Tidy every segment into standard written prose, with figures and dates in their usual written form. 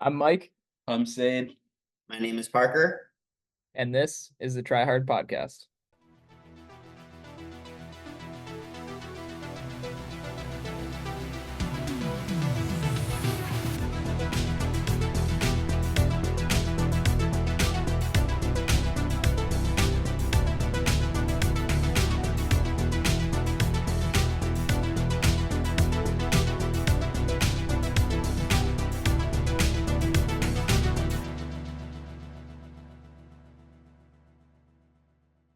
I'm Mike, I'm Seid. My name is Parker. and this is the Try Hard Podcast.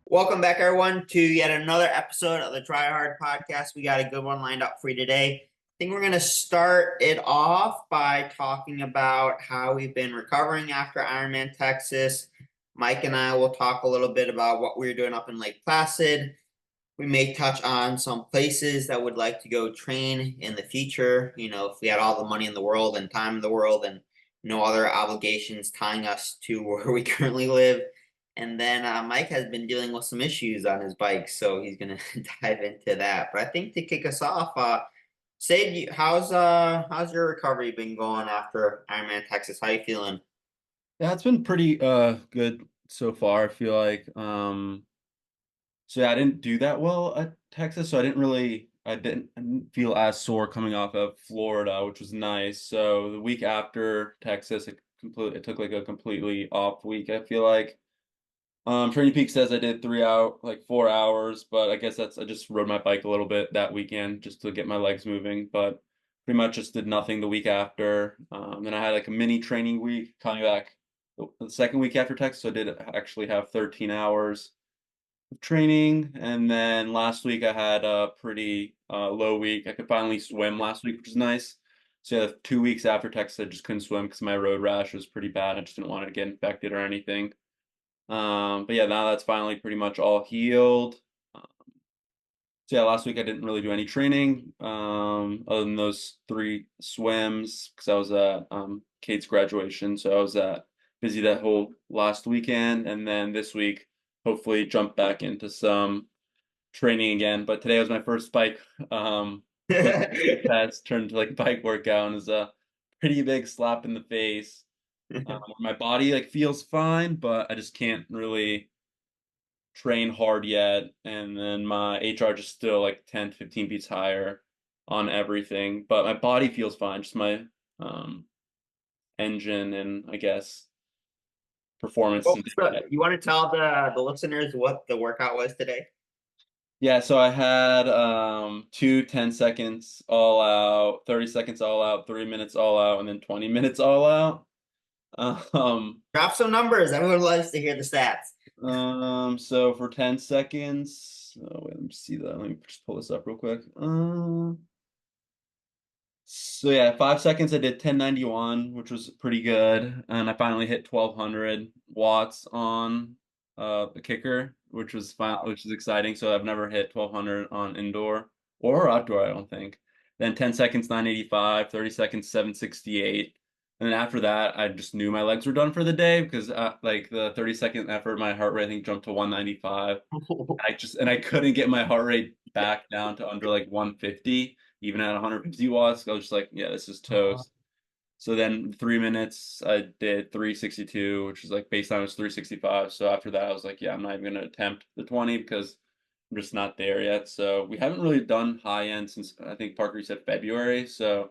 Welcome back, everyone, to yet another episode of the Try Hard Podcast. We got a good one lined up for you today. I think we're going to start it off by talking about how we've been recovering after Ironman Texas. Mike and I will talk a little bit about what we were doing up in Lake Placid. We may touch on some places that would like to go train in the future. You know, if we had all the money in the world and time in the world and no other obligations tying us to where we currently live. And then Mike has been dealing with some issues on his bike, so he's gonna dive into that. But I think to kick us off, Seid, how's your recovery been going after Ironman Texas? How you feeling? Yeah, it's been pretty good so far. I feel like so yeah, I didn't do that well at Texas, so I didn't feel as sore coming off of Florida, which was nice. So the week after Texas, it took like a completely off week. I feel like Training Peak says I did 4 hours, but I guess I just rode my bike a little bit that weekend just to get my legs moving, but pretty much just did nothing the week after. Then I had like a mini training week coming back the second week after Texas, so I did actually have 13 hours of training. And then last week I had a pretty low week. I could finally swim last week, which is nice. So yeah, 2 weeks after Texas, I just couldn't swim because my road rash was pretty bad. I just didn't want to get infected or anything. But yeah, now that's finally pretty much all healed. Um, so yeah, last week I didn't really do any training, other than those 3 swims because I was at Kate's graduation. So I was busy that whole last weekend, and then this week hopefully jump back into some training again. But today was my first bike foot test, turned into like bike workout, and it was a pretty big slap in the face. My body like feels fine, but I just can't really train hard yet. And then my HR just still like 10, 15 beats higher on everything. But my body feels fine, just my um engine and I guess performance Oh, isn't so there yet. you want to tell the listeners what the workout was today? Yeah, so I had two 10 seconds all out, 30 seconds all out, 3 minutes all out, and then 20 minutes all out. Um, Drop some numbers. Everyone loves to hear the stats. so for 10 seconds, oh wait, let me see that. Let me just pull this up real quick. So yeah, 5 seconds I did 1091, which was pretty good. And I finally hit 1200 watts on the kicker, which is exciting. So I've never hit 1200 on indoor or outdoor, I don't think. Then 10 seconds 985, 30 seconds 768. And then after that, I just knew my legs were done for the day because like the 30-second effort, my heart rate I think jumped to 195. I couldn't get my heart rate back down to under like 150 even at 150 watts. I was just like, yeah, this is toast. So then 3 minutes, I did 362, which is like baseline was 365. So after that, I was like, yeah, I'm not even gonna attempt the 20 because I'm just not there yet. So we haven't really done high end since I think Parker said February. So,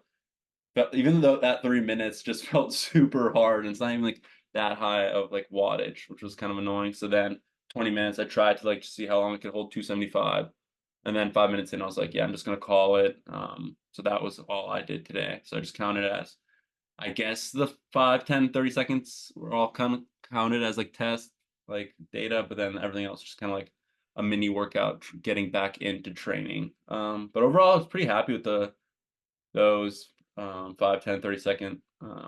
but even though that 3 minutes just felt super hard, and it's not even like that high of like wattage, which was kind of annoying. So then 20 minutes, I tried to like see how long I could hold 275. And then 5 minutes in, I was like, yeah, I'm just gonna call it. So that was all I did today. So I just counted as, I guess the 5, 10, 30 seconds were all kind of counted as like test, like data, but then everything else just kind of like a mini workout, getting back into training. But overall, I was pretty happy with those 5, 10, 30 second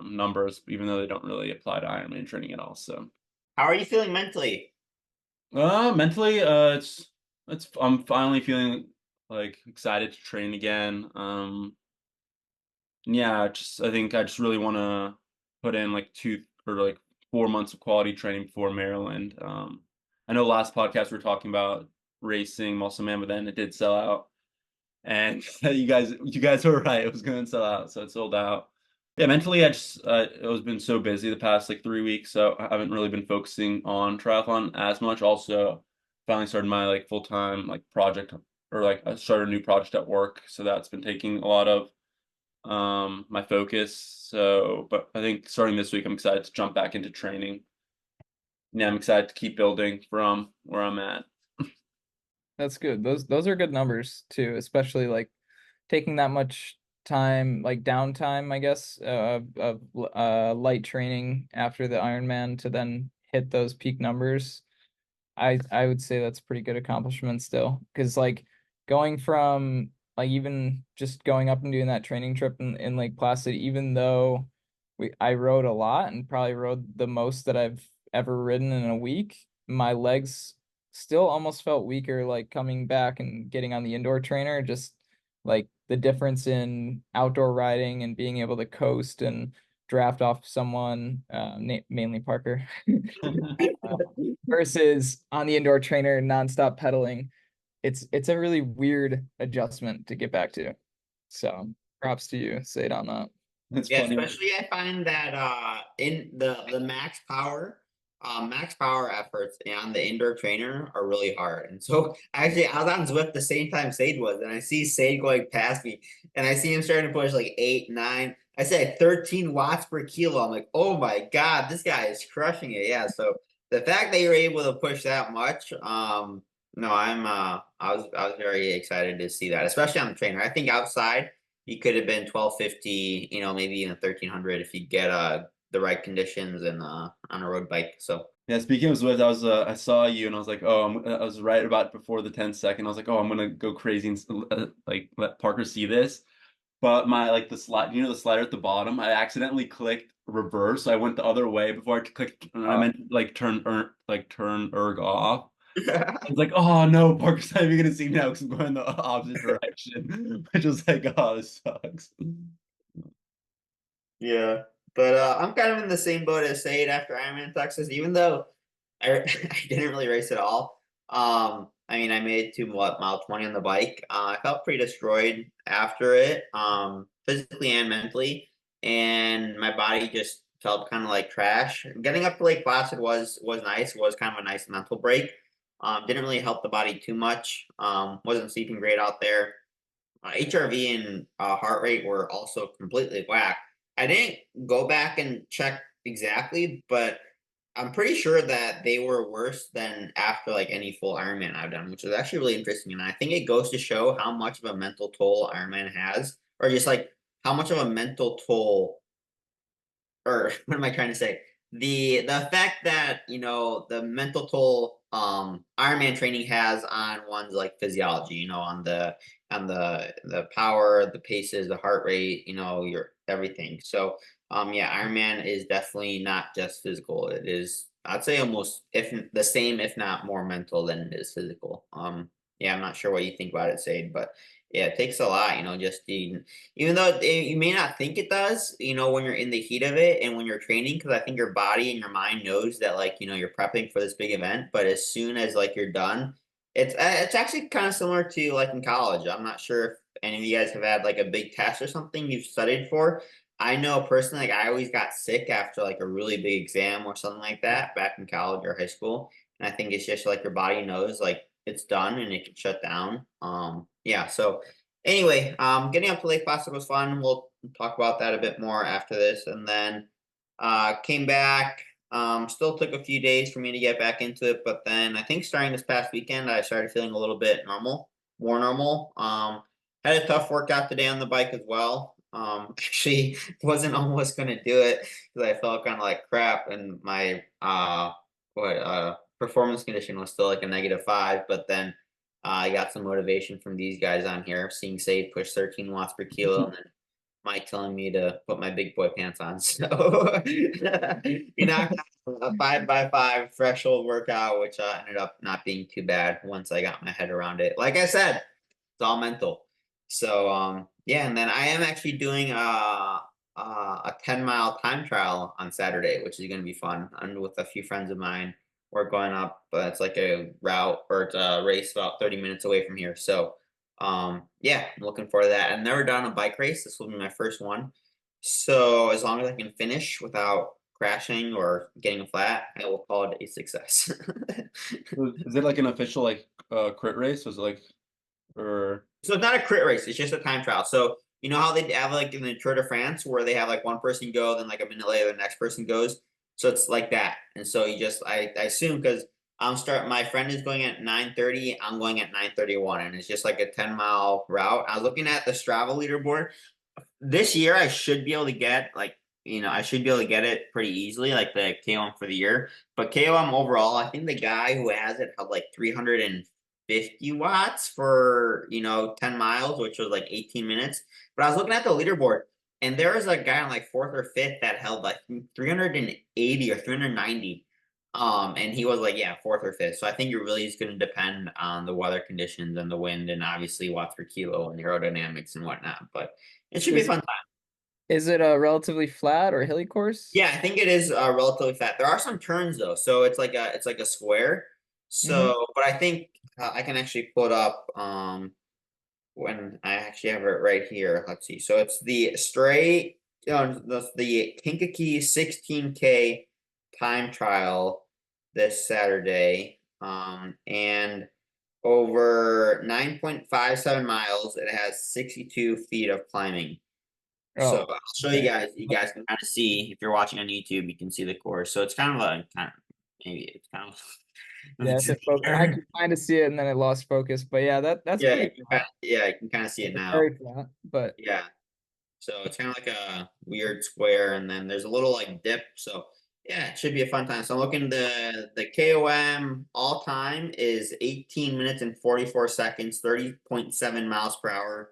numbers, even though they don't really apply to Ironman training at all. So How are you feeling mentally? mentally, it's I'm finally feeling like excited to train again. Yeah, just I think I just really want to put in like 2 or like 4 months of quality training before Maryland. I know last podcast we were talking about racing Muscle Man, but then it did sell out, and you guys were right. It was going to sell out, so it sold out. Yeah, mentally, I just it was been so busy the past like 3 weeks, so I haven't really been focusing on triathlon as much. Also, finally started my like full time like project, or like I started a new project at work, so that's been taking a lot of my focus. So, but I think starting this week, I'm excited to jump back into training. Yeah, I'm excited to keep building from where I'm at. That's good. Those are good numbers too, especially like taking that much time, like downtime, I guess, of light training after the Ironman to then hit those peak numbers. I would say that's pretty good accomplishment still, because like going from like even just going up and doing that training trip in Lake Placid, even though I rode a lot and probably rode the most that I've ever ridden in a week, my legs still almost felt weaker like coming back and getting on the indoor trainer, just like the difference in outdoor riding and being able to coast and draft off someone, mainly Parker. Versus on the indoor trainer nonstop pedaling. It's a really weird adjustment to get back to. So props to you, Seid, on that. It's Yeah, funny. especially I find that in the max power efforts on the indoor trainer are really hard. And so actually I was on Zwift the same time Sage was, and I see Sage going past me, and I see him starting to push like 8, 9. I said 13 watts per kilo. I'm like, oh my God, this guy is crushing it. Yeah. So the fact that you're able to push that much, no, I was very excited to see that, especially on the trainer. I think outside you could have been 1250, maybe even 1300 if you get the right conditions and on a road bike. So Yeah, speaking of Zwift, I saw you and I was like, oh, I was right about before the 10 second. I was like, oh, I'm gonna go crazy and like let Parker see this. But my like the slide, the slider at the bottom, I accidentally clicked reverse. So I went the other way before I clicked, and I meant like turn erg off. I was like, oh no, Parker's not even gonna see me now because I'm going the opposite direction. Which was like, oh, this sucks. yeah, but I'm kind of in the same boat as Said after Ironman Texas, even though I didn't really race at all. I mean, I made it to what, mile 20 on the bike. I felt pretty destroyed after it, physically and mentally, and my body just felt kind of like trash. Getting up to Lake Placid was nice. It was kind of a nice mental break. Didn't really help the body too much. Wasn't sleeping great out there. HRV and heart rate were also completely whack. I didn't go back and check exactly, but I'm pretty sure that they were worse than after like any full Ironman I've done, which is actually really interesting. And I think it goes to show how much of a mental toll Ironman has, or just like how much of a mental toll, or what am I trying to say? The fact that the mental toll Ironman training has on one's like physiology, on the power, the paces, the heart rate, your everything. So yeah, Ironman is definitely not just physical. It is, I'd say, almost if the same, if not more mental than it is physical. Yeah, I'm not sure what you think about it, Sade, but yeah, it takes a lot, just even though you may not think it does, when you're in the heat of it and when you're training, because I think your body and your mind knows that, like, you're prepping for this big event. But as soon as like you're done, it's actually kind of similar to like in college. I'm not sure if any of you guys have had like a big test or something you've studied for. I know personally, like I always got sick after like a really big exam or something like that back in college or high school. And I think it's just like your body knows like it's done and it can shut down. Yeah, so anyway, getting up to Lake Placid was fun. We'll talk about that a bit more after this. And then came back. Still took a few days for me to get back into it, but then I think starting this past weekend, I started feeling a little bit more normal. Had a tough workout today on the bike as well. Actually wasn't almost gonna do it because I felt kind of like crap, and my performance condition was still like a -5. But then I got some motivation from these guys on here, seeing Seid push 13 watts per kilo, and then Mike telling me to put my big boy pants on. So knocked out a 5x5 threshold workout, which ended up not being too bad once I got my head around it. Like I said, it's all mental. So yeah, and then I am actually doing a 10-mile time trial on Saturday, which is going to be fun. I'm with a few friends of mine. We're going up, but it's like a route, or it's a race about 30 minutes away from here. So yeah, I'm looking forward to that. I've never done a bike race. This will be my first one. So as long as I can finish without crashing or getting a flat, I will call it a success. Is it like an official like crit race? Was it like or So it's not a crit race, it's just a time trial. So you know how they have like in the Tour de France where they have like one person go, then like a minute later the next person goes. So it's like that. And so you just I assume because my friend is going at 9:30, I'm going at 9:31, and it's just like a 10-mile route. I was looking at the Strava leaderboard. This year I should be able to get like I should be able to get it pretty easily, like the KOM for the year. But KOM overall, I think the guy who has it had like 350 watts for 10 miles, which was like 18 minutes. But I was looking at the leaderboard, and there was a guy on like fourth or fifth that held like 380 or 390. And he was like, yeah, fourth or fifth. So I think it really is going to depend on the weather conditions and the wind, and obviously watts per kilo and aerodynamics and whatnot. But it should be a Is fun time. is it a relatively flat or hilly course? Yeah, I think it is relatively fat. There are some turns though, so it's like a square. Hmm. So, but I think I can actually put up when I actually have it right here. Let's see. So it's the straight the Kankakee 16K time trial this Saturday. And over 9.57 miles, it has 62 feet of climbing. So Oh, I'll show you okay. guys. You guys can kind of see if you're watching on YouTube. You can see the course. So it's maybe it's kind of Yeah, I could kind of see it and then it lost focus. But yeah, that's yeah. pretty flat. You can kind of see it It's now. very flat, but Yeah. So it's kind of like a weird square, and then there's a little like dip. So yeah, it should be a fun time. So I'm looking the KOM all time is 18 minutes and 44 seconds, 30.7 miles per hour.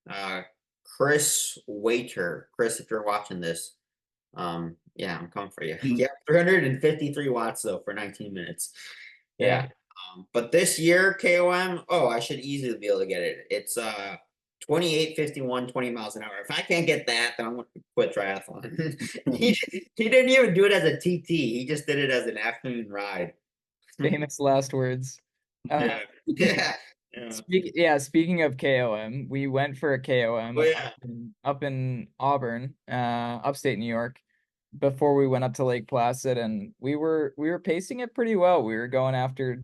Uh, Chris Waiter, Chris, if you're watching this, yeah, I'm coming for you. Mm. Yeah, 353 watts though for 19 minutes. Yeah. dang. But this year KOM, oh, I should easily be able to get it. It's 28:51, 20 miles an hour. If I can't get that, then I'm going to quit triathlon. He didn't even do it as a TT. He just did it as an afternoon ride. Famous last words. Uh, Yeah. Yeah. Yeah. speaking of KOM, we went for a KOM Oh yeah. up in Auburn, upstate New York, before we went up to Lake Placid, and we were pacing it pretty well. We were going after a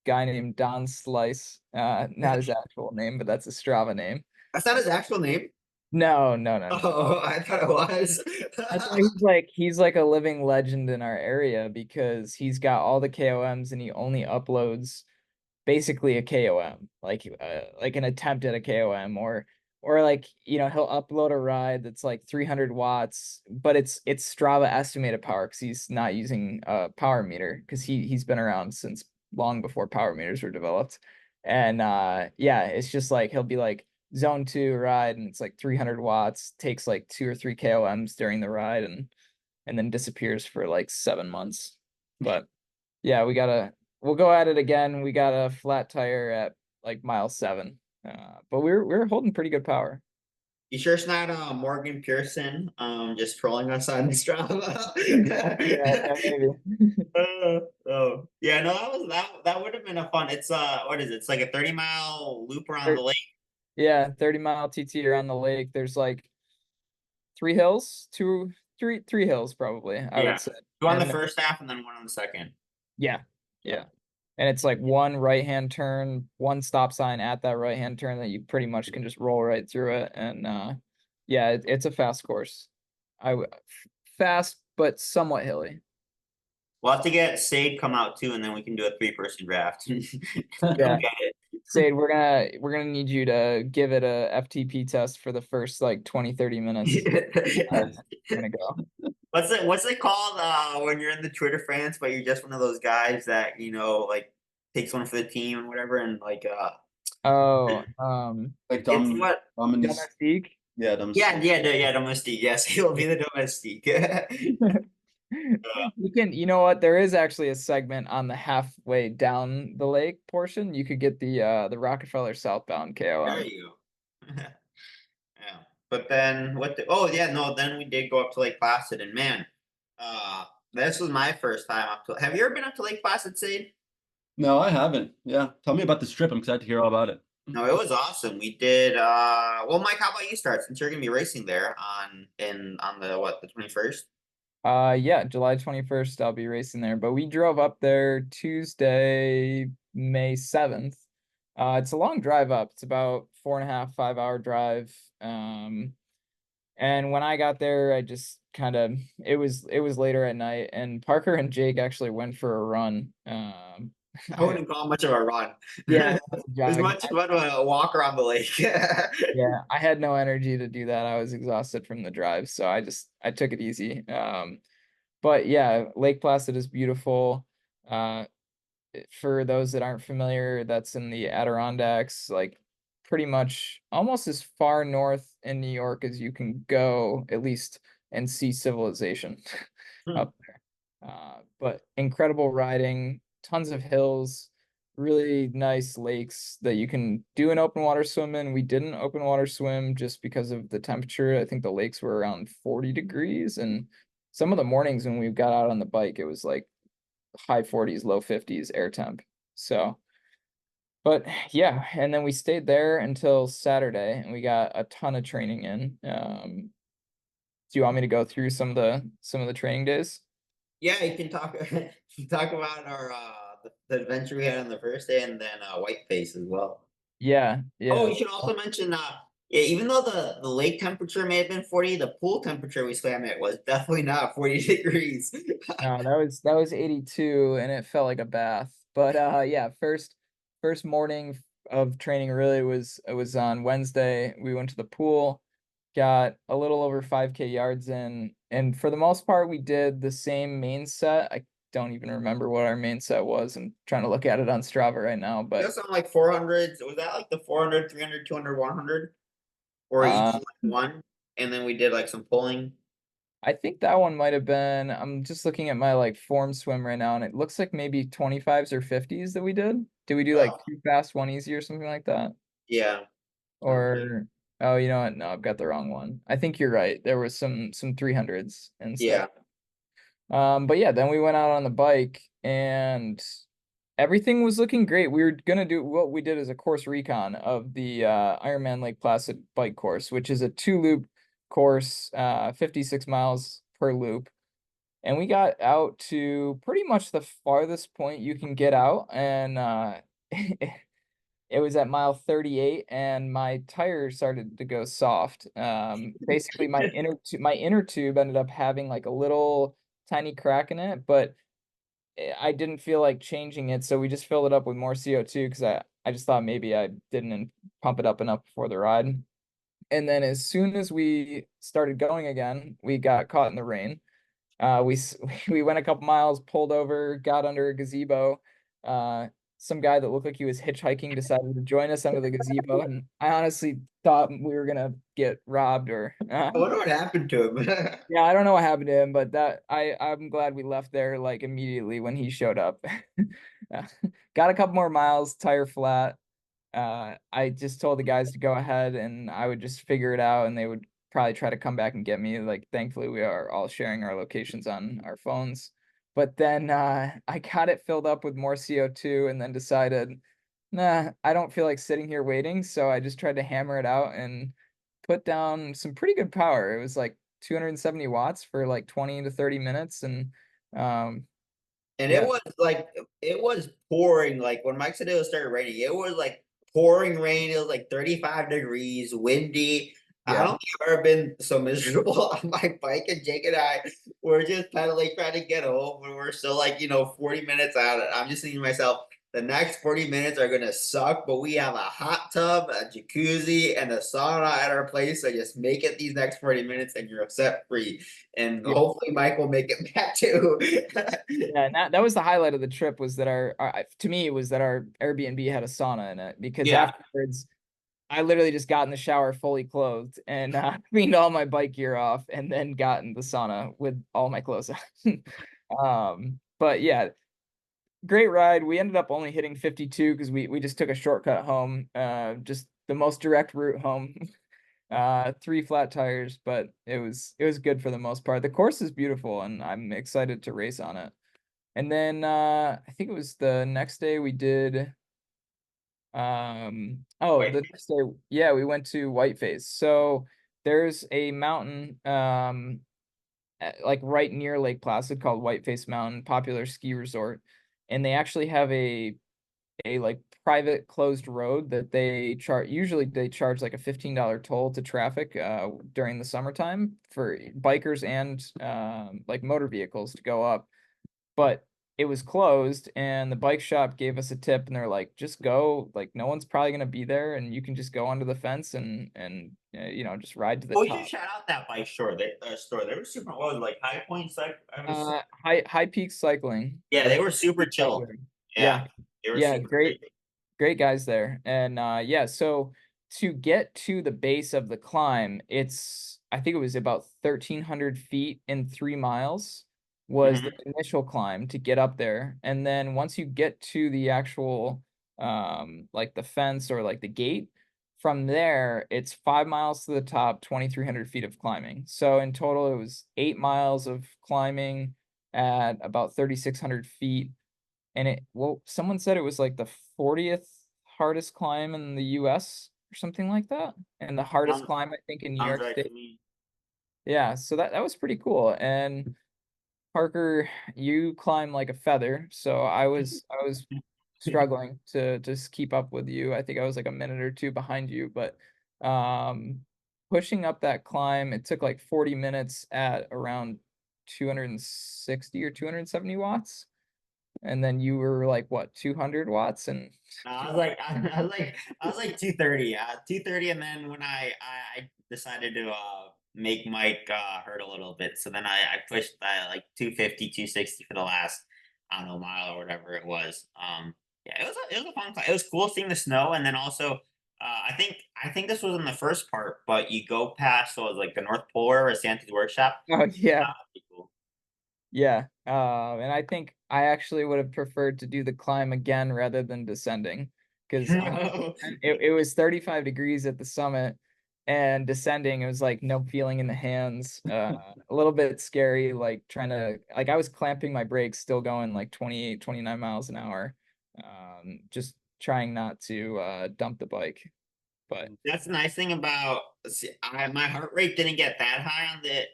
guy named Don Slice, not his actual name, but that's a Strava name. That's not his actual name. No, no, no, no. Oh, I thought it was. That's why he's like a living legend in our area because he's got all the KOMs and he only uploads basically a KOM, like an attempt at a KOM or like he'll upload a ride that's like 300 watts, but it's Strava estimated power because he's not using a power meter because he's been around since long before power meters were developed, and yeah, it's just like he'll be like zone 2 ride and it's like 300 watts, takes like 2 or 3 KOMs during the ride and then disappears for like 7 months, but yeah, we'll go at it again. We got a flat tire at like mile 7. But we're holding pretty good power. You sure it's not Morgan Pearson just trolling us on Strava? Yeah, yeah, maybe. Oh yeah, no, that would have been a fun. It's what is it? It's like a 30-mile loop around the lake. Yeah, 30-mile TT around the lake. There's like 3 hills, three hills probably, I would Yeah. say. Two on the And first half and then one on the second. yeah, yeah. And it's like one right-hand turn, one stop sign at that right-hand turn that you pretty much can just roll right through it. And yeah, it's a fast course. Fast but somewhat hilly. We'll have to get Seid come out too, and then we can do a 3-person draft. Come Yeah. get it. Said we're gonna need you to give it a FTP test for the first like 20-30 minutes. We're gonna go. What's it called when you're in the Tour de France, but you're just one of those guys that like takes one for the team and whatever, and like Oh, like it's what dominus domestique. yeah, dominus yeah, domestique. Yes, he'll be the domestique. You know what? There is actually a segment on the halfway down the lake portion. You could get the Rockefeller southbound There KOM. you go. Yeah. But then oh yeah, no, then we did go up to Lake Placid, and man, this was my first time have you ever been up to Lake Placid, Sid? No, I haven't. Yeah. Tell me about this trip. I'm excited to hear all about it. No, it was awesome. We did well, Mike, how about you start since you're gonna be racing there on the what, the 21st? Yeah, July 21st, I'll be racing there. But we drove up there Tuesday, May 7th. It's a long drive up. It's about 4.5, 5 hour drive. And when I got there, I just kind of it was later at night, and Parker and Jake actually went for a run. I wouldn't call it much of a run. Yeah, it was a As jog. much fun of a walk around the lake. Yeah, I had no energy to do that. I was exhausted from the drive, so I took it easy. But yeah, Lake Placid is beautiful. Uh, for those that aren't familiar, that's in the Adirondacks, like pretty much almost as far north in New York as you can go, at least, and see civilization Hmm. up there. But incredible riding, tons of hills, really nice lakes that you can do an open water swim in. We didn't open water swim just because of the temperature. I think the lakes were around 40 degrees, and some of the mornings when we got out on the bike, it was like high 40s, low 50s air temp. So, but yeah, and then we stayed there until Saturday, and we got a ton of training in. Do you want me to go through some of the training days? Yeah, you can talk talk about our the adventure we had on the first day and then Whiteface as well. Yeah, Oh, yeah. you should also mention yeah, even though the lake temperature may have been 40, the pool temperature we swam at was definitely not 40 degrees. No, that was 82, and it felt like a bath. But yeah, first morning of training really was on Wednesday. We went to the pool, got a little over 5K yards in, and for the most part we did the same main set. I don't even remember what our main set was. I'm trying to look at it on Strava right now, but Just on like 400s. Was that like the 400, 300, 200, 100? Or each uh like one? And then we did like some pulling. I think that one might have been, I'm just looking at my like form swim right now, and it looks like maybe 25s or 50s that we did. Did we do like Oh, two fast, one easy or something like that? yeah. Okay. Or oh, you know what? No, I've got the wrong one. I think you're right. There was some 300s and stuff. Yeah. But yeah, then we went out on the bike and everything was looking great. We were gonna do what we did as a course recon of the Ironman Lake Placid bike course, which is a two loop course, 56 miles per loop. And we got out to pretty much the farthest point you can get out, and it was at mile 38, and my tire started to go soft. Basically, my inner tube ended up having like a little tiny crack in it, but I didn't feel like changing it, so we just filled it up with more CO2 because I just thought maybe I didn't pump it up enough before the ride. And then as soon as we started going again, we got caught in the rain. We went a couple miles, pulled over, got under a gazebo. Uh, some guy that looked like he was hitchhiking decided to join us under the gazebo, and I honestly thought we were gonna get robbed or I wonder what happened to him. yeah, I don't know what happened to him, but I'm glad we left there like immediately when he showed up. Uh, Got a couple more miles, tire flat. I just told the guys to go ahead and I would just figure it out and they would probably try to come back and get me. Like, thankfully, we are all sharing our locations on our phones. But then I got it filled up with more CO2 and then decided, nah, I don't feel like sitting here waiting. So I just tried to hammer it out and put down some pretty good power. It was like 270 watts for like 20 to 30 minutes. And um, And yeah, it was pouring. Like when Mike said it was started raining, it was like pouring rain. It was like 35 degrees, windy. I yeah. don't think I've ever been so miserable on my bike. And Jake and I were just pedaling, trying to get home. And we're still like, 40 minutes out. And I'm just thinking to myself, the next 40 minutes are gonna suck, but we have a hot tub, a jacuzzi, and a sauna at our place. So just make it these next 40 minutes and you're upset free. And Yeah. hopefully Mike will make it back too. Yeah, and that was the highlight of the trip was that to me it was that our Airbnb had a sauna in it because Yeah. afterwards I literally just got in the shower fully clothed and cleaned all my bike gear off and then got in the sauna with all my clothes on. But yeah, great ride. We ended up only hitting 52 because we just took a shortcut home, just the most direct route home. Three flat tires, but it was good for the most part. The course is beautiful and I'm excited to race on it. And then I think it was the next day we did Oh, the Whiteface? next day, yeah, we went to Whiteface. So there's a mountain like right near Lake Placid called Whiteface Mountain, popular ski resort, and they actually have a like private closed road that they charge. Usually they charge like a $15 toll to traffic during the summertime for bikers and like motor vehicles to go up, but it was closed and the bike shop gave us a tip and they're like, just go, like no one's probably going to be there and you can just go under the fence and you know, just ride to the Oh, we should top. shout out that bike store. They were super. What was it, like High Points? Like I was. High peak cycling, Yeah, they like were super peak chill. cycling. Yeah, Yeah. they were Yeah, super great, great. great guys there. And yeah, so to get to the base of the climb, it's I think it was about 1,300 feet in 3 miles was the Hmm. initial climb to get up there. And then once you get to the actual like the fence or like the gate, from there it's 5 miles to the top, 2,300 feet of climbing. So in total it was 8 miles of climbing at about 3,600 feet, and it, well, someone said it was like the 40th hardest climb in the US or something like that, and the hardest Sounds climb I think in New sounds York right to State. me. Yeah, so that was pretty cool. And Parker, you climb like a feather, so I was struggling to just keep up with you. I think I was like a minute or two behind you, but um pushing up that climb, it took like 40 minutes at around 260 or 270 watts. And then you were like what, 200 watts and No, I was like, I was like 230, 230, and then when I decided to make Mike hurt a little bit, so then I pushed like 250, 260 for the last, I don't know, mile or whatever it was. Yeah, it was a fun time. It was cool seeing the snow, and then also I think this was in the first part, but you go past, so it was like the North Pole or Santa's workshop. oh yeah. Pretty cool. Yeah. And I think I actually would have preferred to do the climb again rather than descending, because it was 35 degrees at the summit, and descending, it was like no feeling in the hands. A little bit scary, like trying to, like I was clamping my brakes, still going like 28, 29 miles an hour. Just trying not to dump the bike. But That's the nice thing about my heart rate didn't get that high on the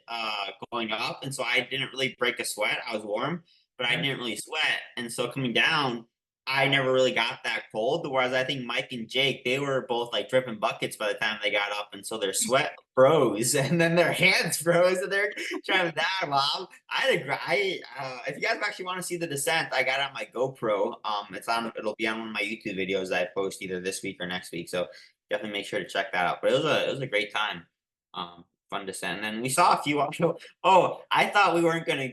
going up, and so I didn't really break a sweat. I was warm, but I yeah. didn't really sweat, and so coming down, I never really got that cold. Whereas I think Mike and Jake, they were both like dripping buckets by the time they got up, and so their sweat froze, and then their hands froze, and they're driving down. Well, I had a if you guys actually want to see the descent, I got it on my GoPro. It's on. It'll be on one of my YouTube videos that I post either this week or next week. So definitely make sure to check that out. But it was a great time. Fun descent. And then we saw a few also. Oh, I thought we weren't gonna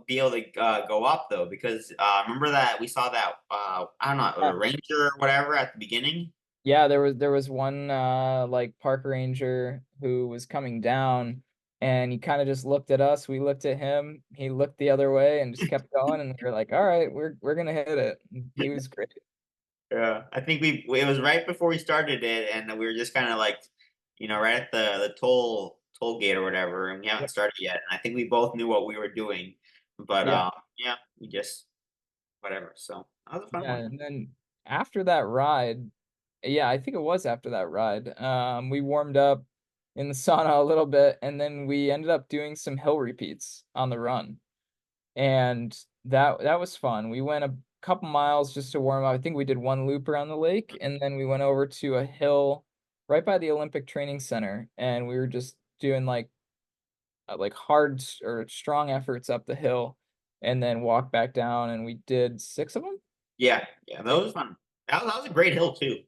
be able to go up though, because remember that we saw that I don't know, a ranger or whatever at the beginning. Yeah, there was one like park ranger who was coming down, and he kind of just looked at us, we looked at him, he looked the other way and just kept going, and we were like, all right, we're gonna hit it. And he was great. Yeah, I think it was right before we started it, and we were just kind of like, right at the toll gate or whatever, and we haven't Yep. started yet. And I think we both knew what we were doing, but Yeah. yeah, we just whatever. So that was a fun Yeah, one. and then after that ride, yeah, I think it was after that ride, we warmed up in the sauna a little bit, and then we ended up doing some hill repeats on the run. And that was fun. We went a couple miles just to warm up. I think we did one loop around the lake, and then we went over to a hill right by the Olympic Training Center, and we were just doing like hard or strong efforts up the hill, and then walk back down, and we did six of them. Yeah, yeah, that was fun. That was a great hill too.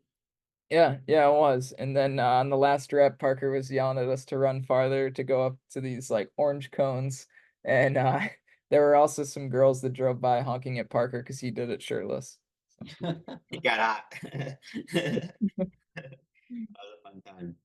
Yeah, yeah, it was. And then on the last rep, Parker was yelling at us to run farther to go up to these like orange cones. And there were also some girls that drove by honking at Parker because he did it shirtless. So. He got hot. That was a fun time.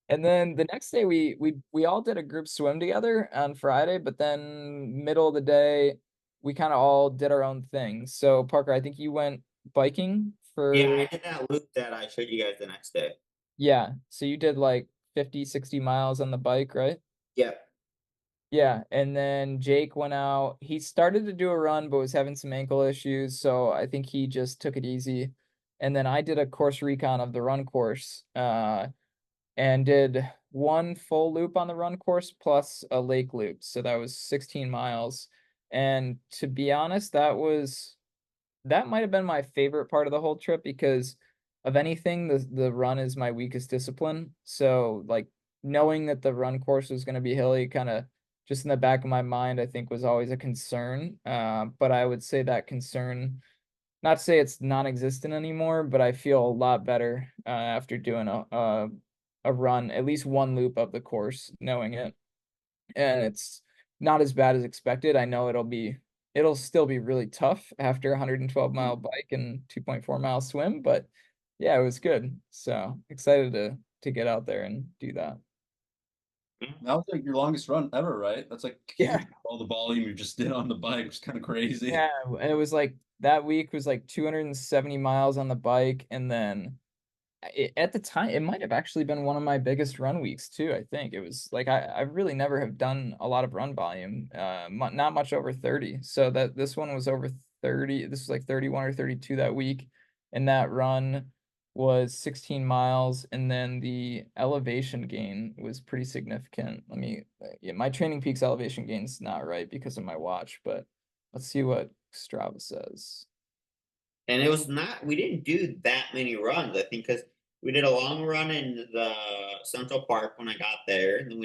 And then the next day, we all did a group swim together on Friday, but then middle of the day, we kind of all did our own thing. So Parker, I think you went biking Yeah, I for, did that loop that I showed you guys the next day. yeah. So you did like 50, 60 miles on the bike, right? Yeah. Yeah, and then Jake went out. He started to do a run, but was having some ankle issues, so I think he just took it easy. and then I did a course recon of the run course, and did one full loop on the run course plus a lake loop. So that was 16 miles. And to be honest, that might have been my favorite part of the whole trip because of anything, the run is my weakest discipline. So like knowing that the run course was going to be hilly, kind of just in the back of my mind, I think was always a concern. But I would say that concern, not to say it's non-existent anymore, but I feel a lot better after doing a run, at least one loop of the course, knowing it. And it's not as bad as expected. I know it'll still be really tough after a 112-mile bike and 2.4-mile swim, but yeah, it was good. So excited to get out there and do that. That was like your longest run ever, right? That's like huge. Yeah. All the volume you just did on the bike was kind of crazy. Yeah, it was like that week was like 270 miles on the bike, and then at the time it might have actually been one of my biggest run weeks too. I think it was like I really never have done a lot of run volume, not much over 30. So that this one was over 30. This was like 31 or 32 that week, and that run was 16 miles, and then the elevation gain was pretty significant. Yeah, my Training Peaks elevation gain's not right because of my watch, but let's see what Strava says. And it was not, we didn't do that many runs, I think, because we did a long run in the Central Park when I got there, and then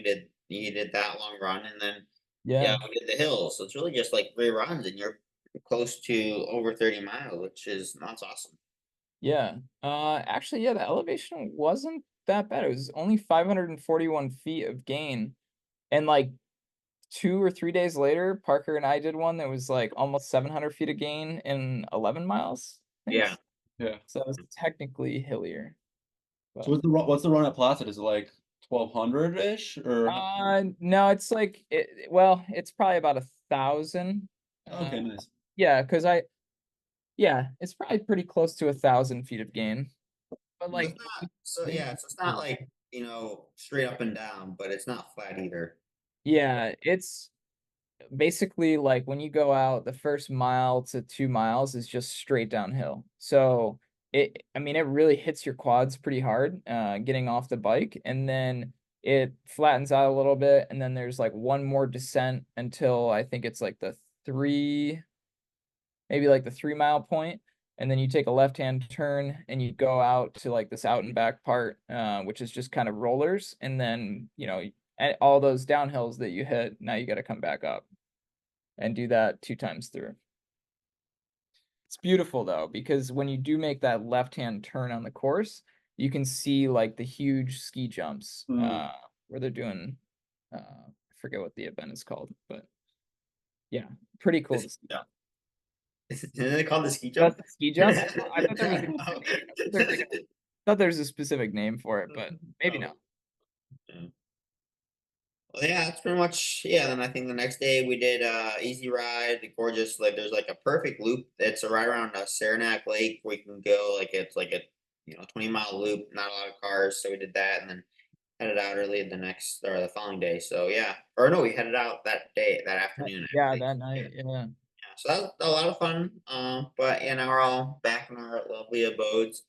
you did that long run, and then, yeah, Yeah. we did the hills. So it's really just like 3 runs, and you're close to over 30 miles, which is, that's awesome. Yeah. Actually, yeah, the elevation wasn't that bad. It was only 541 feet of gain. And like 2 or 3 days later, Parker and I did one that was like almost 700 feet of gain in 11 miles, I think. Yeah. Yeah. So it was technically hillier. So But what's the run at Placid? Is it like 1200-ish or no, it's like well, it's probably about 1,000. okay, nice. Yeah, yeah, it's probably pretty close to 1,000 feet of gain. But So it's like not, so yeah, so it's not like, straight up and down, but it's not flat either. yeah, it's basically like when you go out, the first mile to 2 miles is just straight downhill. So I mean, it really hits your quads pretty hard, getting off the bike, and then it flattens out a little bit, and then there's like one more descent until I think it's like maybe like the 3 mile point, and then you take a left-hand turn and you go out to like this out and back part, which is just kind of rollers, and then all those downhills that you hit, now you got to come back up and do that 2 times through. It's beautiful though, because when you do make that left-hand turn on the course, you can see like the huge ski jumps, Mm. where they're doing, I forget what the event is called, but yeah, pretty cool to see. Yeah. Isn't it called the ski That's jump? the ski jump? I thought there was a name. I thought there was a specific name for it, but maybe Oh, not. yeah. Well, yeah, that's pretty much, yeah. Then I think the next day we did easy ride, gorgeous. Like there's like a perfect loop that's right around Saranac Lake where you can go. Like it's like a 20-mile loop, not a lot of cars. So we did that and then headed out early the next or the following day. So yeah, or no, we headed out that day, that afternoon. Yeah, Actually. that Yeah. night. Yeah. Yeah, so that was a lot of fun. But yeah, now we're all back in our lovely abodes.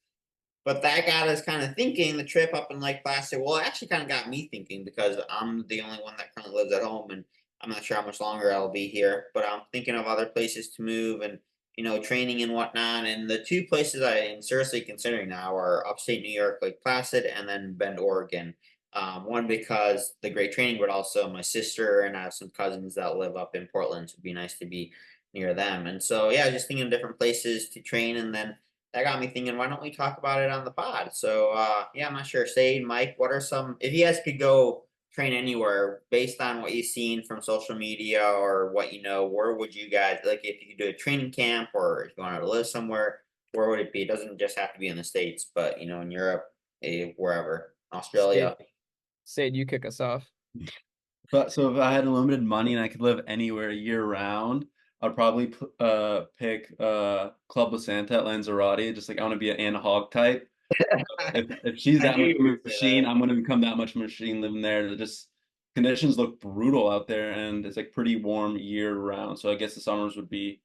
But that got us kind of thinking. The trip up in Lake Placid, well, it actually kind of got me thinking because I'm the only one that currently lives at home, and I'm not sure how much longer I'll be here. But I'm thinking of other places to move and training and whatnot. And the two places I am seriously considering now are upstate New York, Lake Placid, and then Bend, Oregon. One because the great training, but also my sister and I have some cousins that live up in Portland, so it'd be nice to be near them. And so yeah, just thinking of different places to train, and then that got me thinking, why don't we talk about it on the pod? So yeah, I'm not sure. Say, Mike, what are some, if you guys could go train anywhere based on what you've seen from social media or what where would you guys, like, if you could do a training camp or if you wanted to live somewhere, where would it be? It doesn't just have to be in the States, but in Europe, wherever, Say, Australia. Said you kick us off. But so if I had unlimited money and I could live anywhere year round, I'd probably pick Club Santa at Lanzarote. Just like I want to be an Anna Hog type. If she's I that knew much you of were a gonna say machine, I'm gonna become that much of a machine living there. Just conditions look brutal out there, and it's like pretty warm year round. So I guess the summers would be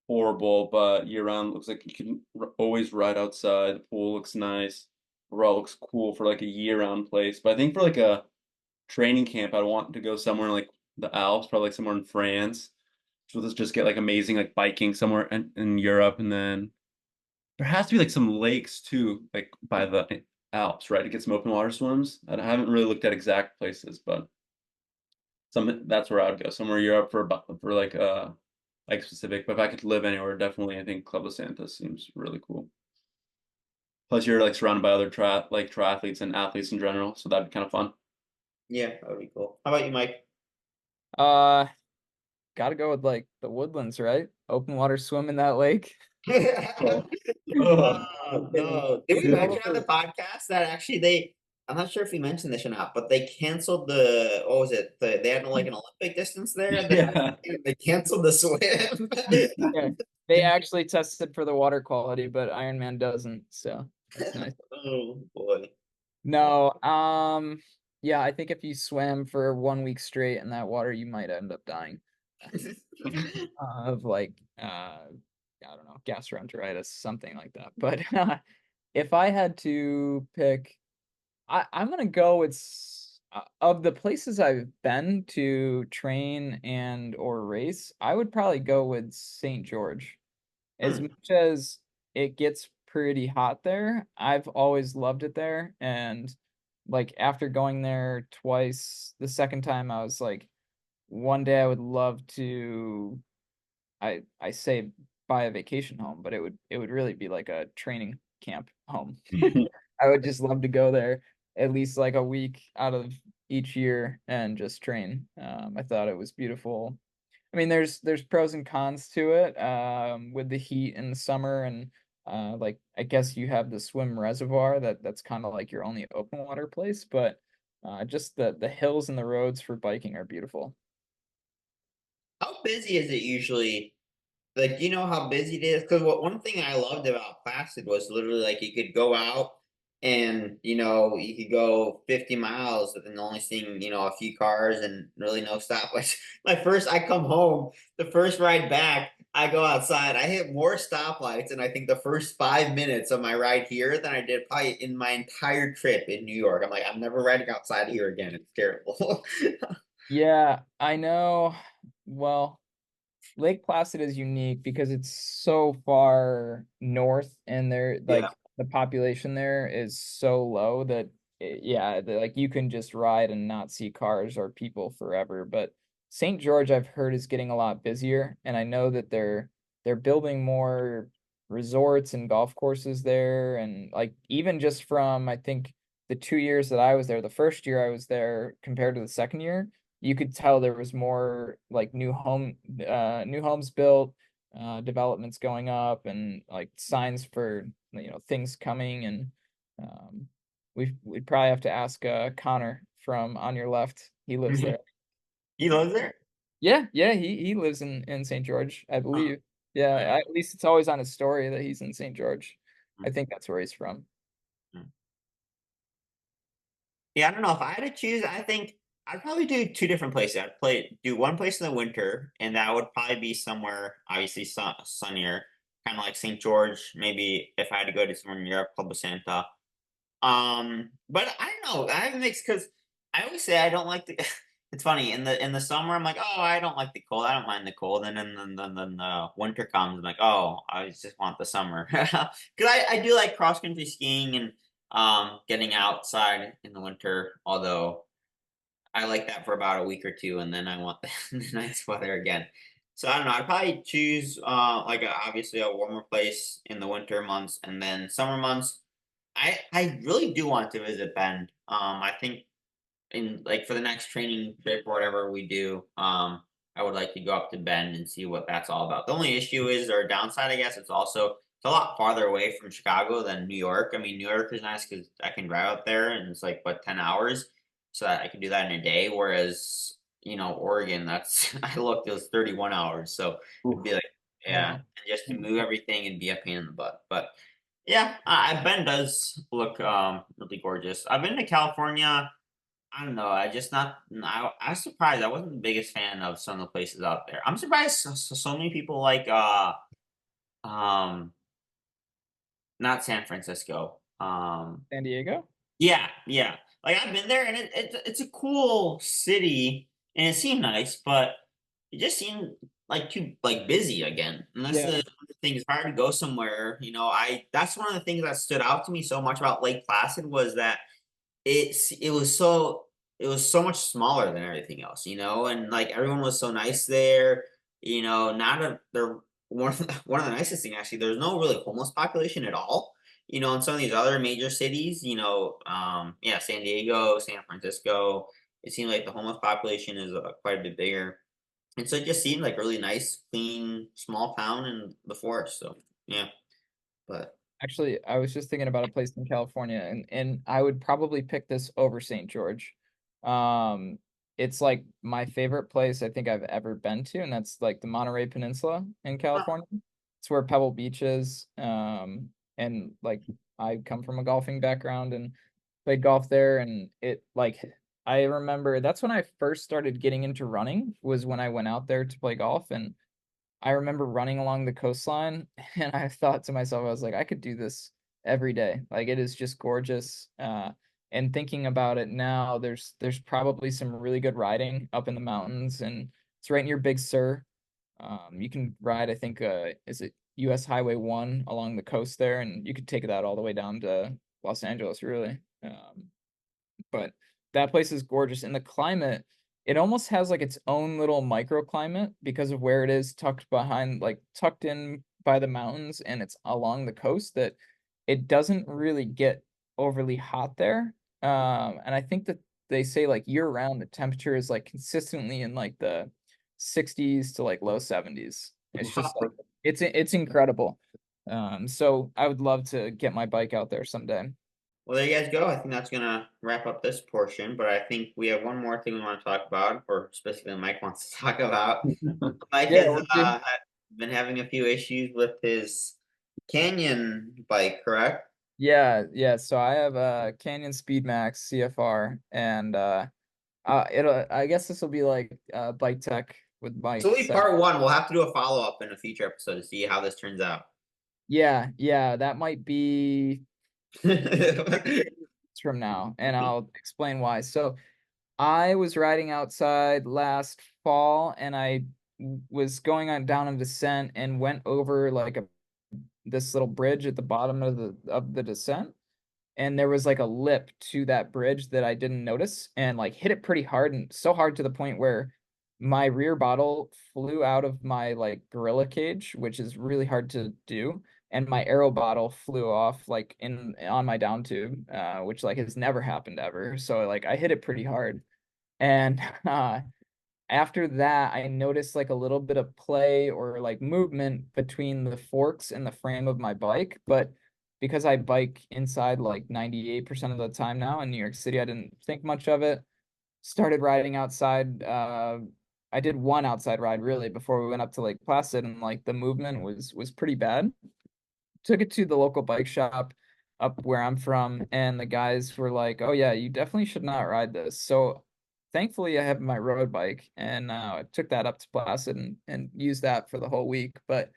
horrible, but year round looks like you can always ride outside. The pool looks nice. Overall looks cool for like a year round place. But I think for like a training camp, I'd want to go somewhere in like the Alps, probably like somewhere in France. So let's just get like amazing like biking somewhere in Europe, and then there has to be like some lakes too, like by the Alps, right? To get some open water swims. I haven't really looked at exact places, but some that's where I'd go. Somewhere in Europe for like specific. But if I could live anywhere, definitely I think Club Santa seems really cool. Plus you're like surrounded by other triathletes and athletes in general, so that'd be kind of fun. Yeah, that would be cool. How about you, Mike? Uh, Gotta go with like the woodlands, right? Open water swim in that lake. Oh, oh, Oh no. Did we yeah. mention on the podcast that actually I'm not sure if we mentioned this or not, but they canceled what was it? They had like an Olympic distance there, and then Yeah. they canceled the swim. Yeah, they actually tested for the water quality, but Ironman doesn't, so that's nice. Oh boy. No, yeah, I think if you swam for 1 week straight in that water, you might end up dying of like I don't know, gastroenteritis, something like that. But if I had to pick, I'm gonna go with of the places I've been to train and or race, I would probably go with St. George. As Hmm. much as it gets pretty hot there, I've always loved it there. And like after going there twice, the second time I was like, one day I would love to I say buy a vacation home, but it would really be like a training camp home. I would just love to go there at least like a week out of each year and just train. I thought it was beautiful. I mean, there's pros and cons to it, with the heat in the summer and like I guess you have the swim reservoir that's kind of like your only open water place, but just the hills and the roads for biking are beautiful. How busy is it usually? Like, do you know how busy it is? Because one thing I loved about Placid was literally like you could go out and you could go 50 miles and only seeing a few cars and really no stoplights. I come home, the first ride back, I go outside, I hit more stoplights, and I think the first 5 minutes of my ride here than I did probably in my entire trip in New York. I'm like, I'm never riding outside here again. It's terrible. Yeah, I know. Well, Lake Placid is unique because it's so far north and there Yeah. like the population there is so low that yeah, like you can just ride and not see cars or people forever. But St. George I've heard is getting a lot busier and I know that they're building more resorts and golf courses there and like even just from I think the 2 years that I was there, the first year I was there compared to the second year, you could tell there was more like new homes built, developments going up and like signs for things coming and um we'd probably have to ask Connor from on your left. He lives there. He lives there? Yeah, yeah, he lives in St. George, I Huh. believe. Yeah, I- at least it's always on his story that he's in St. George. I hmm, think that's where he's from. hmm. Yeah, I don't know. If I had to choose, I think I'd probably do two different places. Do one place in the winter, and that would probably be somewhere obviously sunnier, kind of like St. George. Maybe if I had to go to somewhere in Europe, Club Santa. But I don't know. I have a mix because I always say I don't like the. It's funny in the summer I'm like, oh, I don't like the cold. I don't mind the cold, and then winter comes. I'm like, oh, I just want the summer because I do like cross country skiing and getting outside in the winter. Although I like that for about a week or two, and then I want the nice weather again. So I don't know. I'd probably choose obviously a warmer place in the winter months, and then summer months. I really do want to visit Bend. I think in like for the next training trip or whatever we do, I would like to go up to Bend and see what that's all about. The only issue is or downside, I guess, it's a lot farther away from Chicago than New York. I mean, New York is nice because I can drive up there and it's like what 10 hours, so I can do that in a day. Whereas Oregon, that's I looked, it was 31 hours, so it'd Oof. be like yeah, Wow. and just to move everything and be a pain in the butt, but. Yeah, Bend does look really gorgeous. I've been to California. I don't know. I just not. I was surprised. I wasn't the biggest fan of some of the places out there. I'm surprised so many people like um, not San Francisco. San Diego? Yeah, yeah. Like I've been there, and it's a cool city, and it seemed nice, but it just seemed like too like busy again. And that's Yeah. the thing. It's hard to go somewhere. You know, I that's one of the things that stood out to me so much about Lake Placid was that it was it was so much smaller than everything else, you know, and like everyone was so nice there, you know, not a they're one of the nicest thing actually, there's no really homeless population at all. You know, in some of these other major cities, you know, yeah, San Diego, San Francisco, it seemed like the homeless population is quite a bit bigger. And so it just seemed like a really nice, clean, small town in the forest. So yeah, but Actually, I was just thinking about a place in California, and I would probably pick this over St. George. Um, it's like my favorite place I think I've ever been to, and that's like the Monterey Peninsula in California. It's where Pebble Beach is. And like I come from a golfing background and played golf there, and it like I remember that's when I first started getting into running was when I went out there to play golf. And I remember running along the coastline and I thought to myself, I was like, I could do this every day. Like it is just gorgeous. And thinking about it now, there's probably some really good riding up in the mountains, and it's right near Big Sur. You can ride, I think, is it US Highway 1 along the coast there, and you could take that all the way down to Los Angeles, really. But that place is gorgeous, and the climate, it almost has like its own little microclimate because of where it is tucked behind, like tucked in by the mountains, and it's along the coast that it doesn't really get overly hot there. And I think that they say like year round the temperature is like consistently in like the 60s to like low 70s. It's just like it's incredible. So I would love to get my bike out there someday. well, there you guys go. I think that's gonna wrap up this portion, but I think we have one more thing we want to talk about, or specifically Mike wants to talk about. Mike Yeah, has what do you? been having a few issues with his Canyon bike, correct? Yeah, yeah. So I have a Canyon Speedmax CFR, and it'll. I guess this will be like bike tech with So Mike. we So part one. We'll have to do a follow up in a future episode to see how this turns out. yeah, yeah, that might be 6 weeks from now, and I'll explain why. So I was riding outside last fall, and I was going on down a descent and went over like a this little bridge at the bottom of the descent, and there was like a lip to that bridge that I didn't notice and like hit it pretty hard, and so hard to the point where my rear bottle flew out of my like gorilla cage, which is really hard to do, and my arrow bottle flew off like in on my down tube, which like has never happened ever. So like I hit it pretty hard. And after that, I noticed like a little bit of play or like movement between the forks and the frame of my bike. But because I bike inside like 98% of the time now in New York City, I didn't think much of it. Started riding outside. I did one outside ride really before we went up to Lake Placid, and like the movement was pretty bad. Took it to the local bike shop up where I'm from, and the guys were like, "Oh yeah, you definitely should not ride this." So thankfully, I have my road bike, and I took that up to Placid and used that for the whole week. But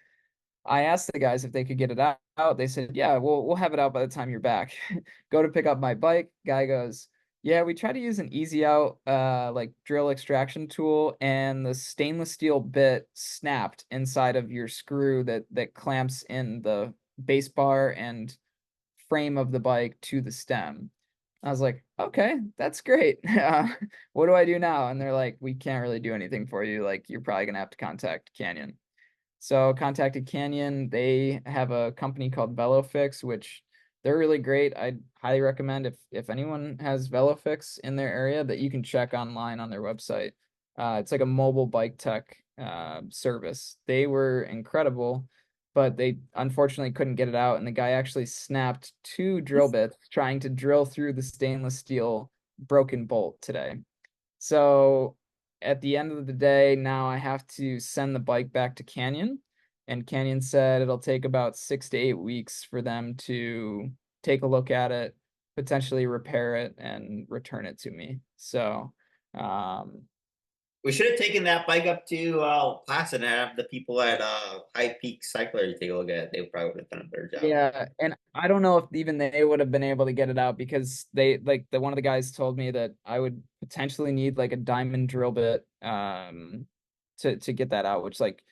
I asked the guys if they could get it out. They said, "Yeah, we'll have it out by the time you're back." Go to pick up my bike. Guy goes, "Yeah, we tried to use an easy out like drill extraction tool, and the stainless steel bit snapped inside of your screw that clamps in the base bar and frame of the bike to the stem." I was like, "Okay, that's great. What do I do now?" And they're like, "We can't really do anything for you. Like, you're probably gonna have to contact Canyon." So contacted Canyon. They have a company called VeloFix, which they're really great. I'd highly recommend if anyone has VeloFix in their area that you can check online on their website. It's like a mobile bike tech service. They were incredible, but they unfortunately couldn't get it out, and the guy actually snapped 2 drill bits trying to drill through the stainless steel broken bolt today. So at the end of the day, now I have to send the bike back to Canyon. And Canyon said it'll take about 6 to 8 weeks for them to take a look at it, potentially repair it, and return it to me. So um, We should have taken that bike up to Placid and have the people at High Peak Cycler take a look at it. They probably would have done a better job. Yeah, and I don't know if even they would have been able to get it out because they like one of the guys told me that I would potentially need like a diamond drill bit to get that out, which like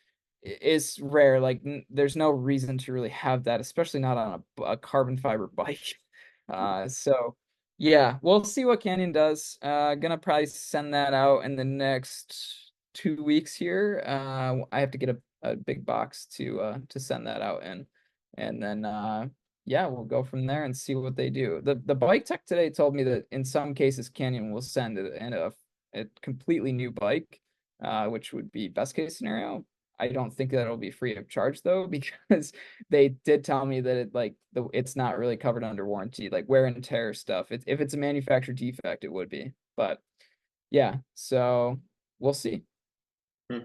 is rare. Like there's no reason to really have that, especially not on a carbon fiber bike. So yeah, we'll see what Canyon does. Gonna probably send that out in the next 2 weeks here. I have to get a big box to send that out in. And then yeah, we'll go from there and see what they do. The bike tech today told me that in some cases Canyon will send a completely new bike, which would be best case scenario. I don't think that it'll be free of charge though, because they did tell me that it's not really covered under warranty, like wear and tear stuff. If it's a manufacturer defect, it would be. But yeah, so we'll see. Hmm.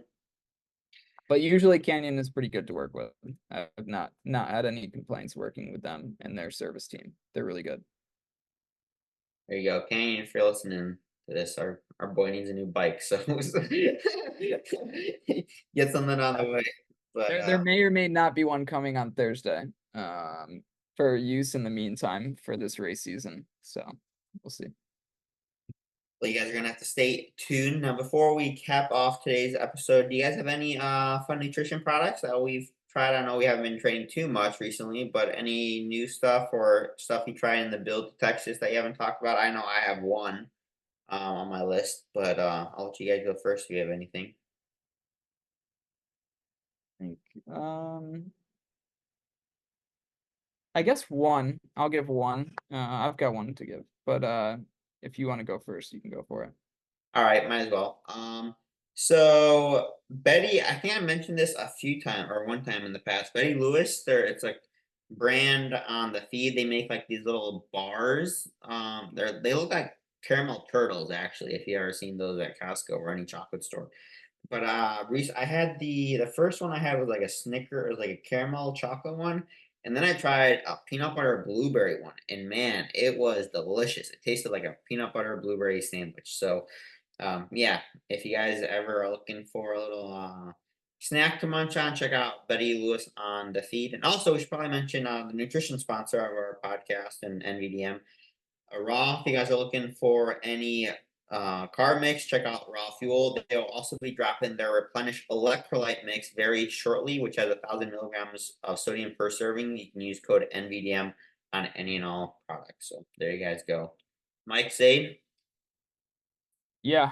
But usually Canyon is pretty good to work with. I've not had any complaints working with them and their service team. They're really good. There you go, Canyon. If you're listening to this, our boy needs a new bike, so get something on the way. But There may or may not be one coming on Thursday, for use in the meantime for this race season. So we'll see. well, you guys are gonna have to stay tuned. Now, before we cap off today's episode, do you guys have any fun nutrition products that we've tried? I know we haven't been training too much recently, but any new stuff or stuff you tried in the build to Texas that you haven't talked about? I know I have one on my list, but I'll let you guys go first if you have anything. Think. I guess one. I'll give one. I've got one to give, but if you want to go first, you can go for it. All right, might as well. So Betty, I think I mentioned this a few times or one time in the past. Betty Lewis, it's like brand on the feed. They make like these little bars. They look like caramel turtles actually. If you ever seen those at Costco or any chocolate store. But I had the first one I had was like a Snicker, or like a caramel chocolate one, and then I tried a peanut butter blueberry one, and man, it was delicious. It tasted like a peanut butter blueberry sandwich. So yeah, if you guys ever are looking for a little snack to munch on, check out Betty Lewis on the feed. And also, we should probably mention the nutrition sponsor of our podcast and NVDM, Raw. If you guys are looking for any carb mix, check out Raw Fuel. They'll also be dropping their Replenish electrolyte mix very shortly, which has 1,000 milligrams of sodium per serving. You can use code NVDM on any and all products. So there you guys go. Mike, Seid. Yeah,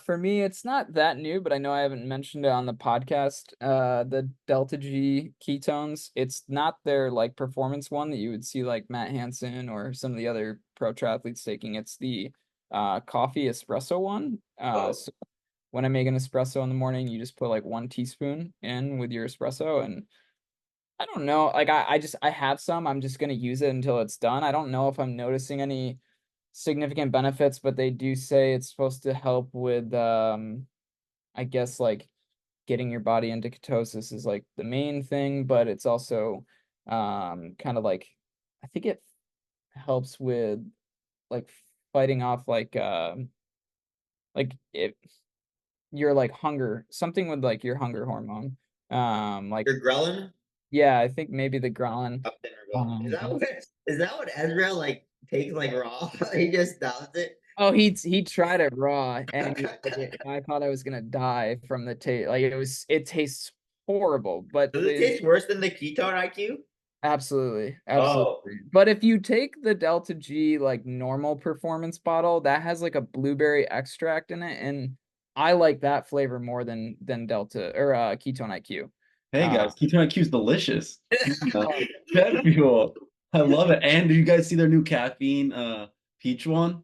for me, it's not that new, but I know I haven't mentioned it on the podcast. The Delta G ketones, it's not their like performance one that you would see like Matt Hansen or some of the other pro triathletes taking. It's the coffee espresso one. So when I make an espresso in the morning, you just put like 1 teaspoon in with your espresso, and I don't know, like I have some. I'm just gonna use it until it's done. I don't know if I'm noticing any significant benefits, but they do say it's supposed to help with I guess like getting your body into ketosis is like the main thing, but it's also kind of like I think it helps with like fighting off like it your like hunger, something with like your hunger hormone. Like You're ghrelin? yeah, I think maybe the ghrelin. Up dinner ghrelin. Um, Is that what Ezra like takes like raw? He just does it. Oh, he tried it raw, and he, like, I thought I was gonna die from the taste. Like it tastes horrible, but Does it taste worse than the ketone IQ? absolutely, Oh, absolutely. But if you take the Delta G like normal performance bottle, that has like a blueberry extract in it, and I like that flavor more than Delta or Ketone IQ. Hey Uh, guys, ketone IQ is delicious. oh, Jet fuel. I love it. And do you guys see their new caffeine peach one?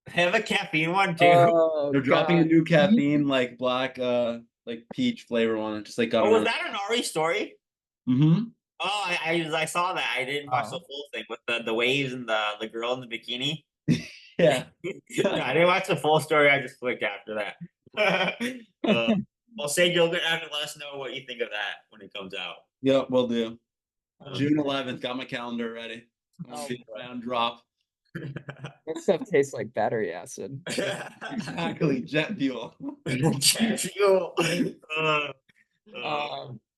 I have a caffeine one too. oh They're dropping a God. new caffeine like black like peach flavor one. Just like got Oh, was on. that an Ari story? Mm-hmm. Oh, I saw that. I didn't watch the Oh. full thing with the waves and the girl in the bikini. Yeah. No, I didn't watch the full story. I just clicked after that. Well, Sage, you'll have to let us know what you think of that when it comes out. Yep, will do. Um, June 11th, got my calendar ready. Oh, See it right on drop. That stuff tastes like battery acid. Exactly, jet fuel. Jet fuel.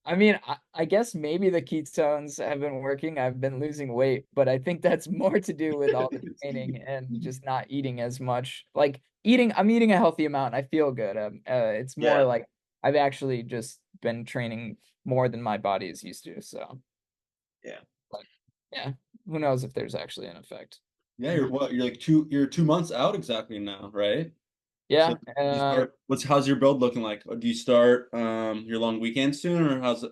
I mean, I guess maybe the ketones have been working. I've been losing weight, but I think that's more to do with all the training and just not eating as much. Like I'm eating a healthy amount. I feel good. It's more Yeah. like I've actually just been training more than my body is used to. So, Yeah. but yeah, who knows if there's actually an effect. Yeah, you're like you're 2 months out exactly now, right? So Yeah. you start how's your build looking like? Do you start your long weekend soon or how's it?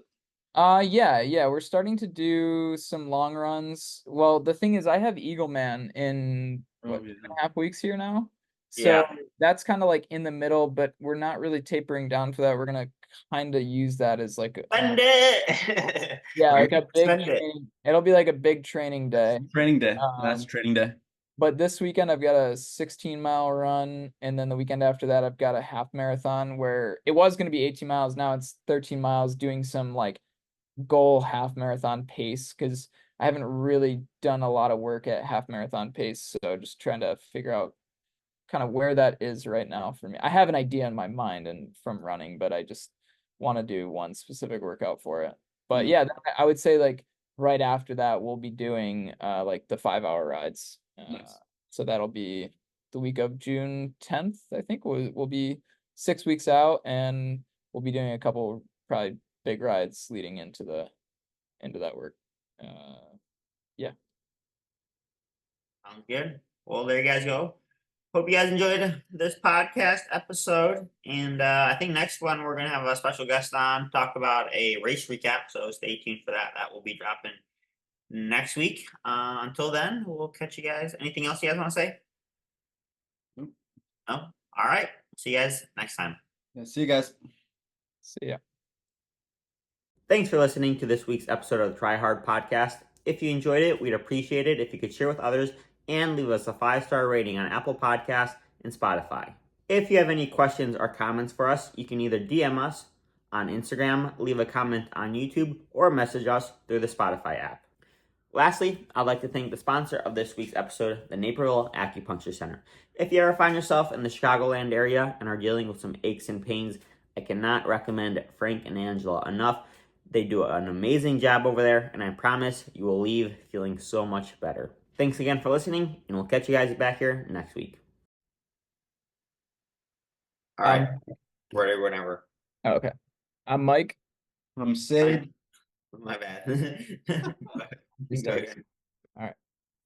Yeah, we're starting to do some long runs. Well, the thing is, I have Eagle Man in what, Oh yeah. 2.5 weeks here now. So Yeah. that's kind of like in the middle, but we're not really tapering down for that. We're gonna kind of use that as like Spend it. yeah, We're like gonna a big spend it. training. It'll be like a big training day. Training day. That's Um, training day. but this weekend I've got a 16-mile run, and then the weekend after that I've got a half marathon where it was gonna be 18 miles. Now it's 13 miles, doing some like goal half marathon pace because I haven't really done a lot of work at half marathon pace. So just trying to figure out kind of where that is right now for me. I have an idea in my mind and from running, but I just want to do one specific workout for it. But Mm, yeah, I would say like right after that we'll be doing like the 5 hour rides. nice. So that'll be the week of June 10th, I think. We'll be 6 weeks out, and we'll be doing a couple probably big rides leading into that work. Yeah. Sounds good. Well, there you guys go. Hope you guys enjoyed this podcast episode. And I think next one we're gonna have a special guest on, talk about a race recap. So stay tuned for that. That will be dropping next week. Until then, we'll catch you guys. Anything else you guys want to say? Nope. No? All right. See you guys next time. Yeah, see you guys. See ya. Thanks for listening to this week's episode of the Try Hard podcast. If you enjoyed it, we'd appreciate it if you could share with others and leave us a 5-star rating on Apple Podcasts and Spotify. If you have any questions or comments for us, you can either DM us on Instagram, leave a comment on YouTube, or message us through the Spotify app. Lastly, I'd like to thank the sponsor of this week's episode, the Naperville Acupuncture Center. If you ever find yourself in the Chicagoland area and are dealing with some aches and pains, I cannot recommend Frank and Angela enough. They do an amazing job over there, and I promise you will leave feeling so much better. Thanks again for listening, and we'll catch you guys back here next week. All right. Ready whenever. Oh, okay. I'm Mike. I'm Seid. My bad. You start. All right.